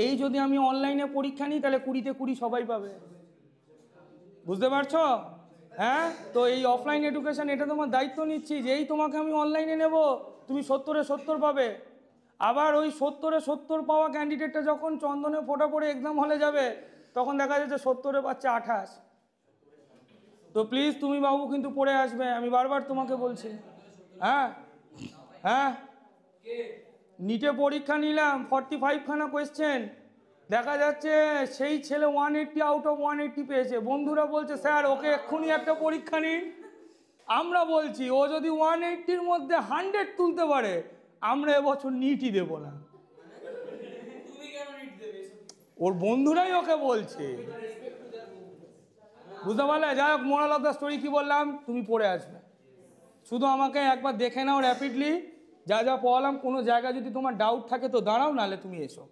এই যদি আমি অনলাইনে পরীক্ষা নিই তাহলে 20-তে 20 সবাই পাবে, বুঝতে পারছো? হ্যাঁ, তো এই অফলাইন এডুকেশন এটা তোমার দায়িত্ব নিচ্ছি যে এই তোমাকে আমি অনলাইনে নেব, তুমি 70-এ 70 পাবে। আবার ওই 70-এ 70 পাওয়া ক্যান্ডিডেটটা যখন চন্দনে ফোটা পড়ে এক্সাম হলে যাবে তখন দেখা যাচ্ছে 70-এ পাচ্ছে 28। তো প্লিজ তুমি বাবু কিন্তু পড়ে আসবে, আমি বারবার তোমাকে বলছি। হ্যাঁ হ্যাঁ, নিটে পরীক্ষা নিলাম 45খানা কোয়েশ্চেন, দেখা যাচ্ছে সেই ছেলে 180 আউট অফ 180 পেয়েছে। বন্ধুরা বলছে স্যার ওকে এক্ষুনি একটা পরীক্ষা নিন। আমরা বলছি ও যদি 180-র মধ্যে 100 তুলতে পারে আমরা এবছর নিটই দেবো না। ওর বন্ধুরাই ওকে বলছে, বুঝতে পারলে? যাই হোক, মোরাল অফ দ্য স্টোরি কি বললাম, তুমি পড়ে আসবে, শুধু আমাকে একবার দেখে নাও র্যাপিডলি যা যা পড়ালাম। কোনো জায়গায় যদি তোমার ডাউট থাকে তো দাঁড়াও, নাহলে তুমি এসো।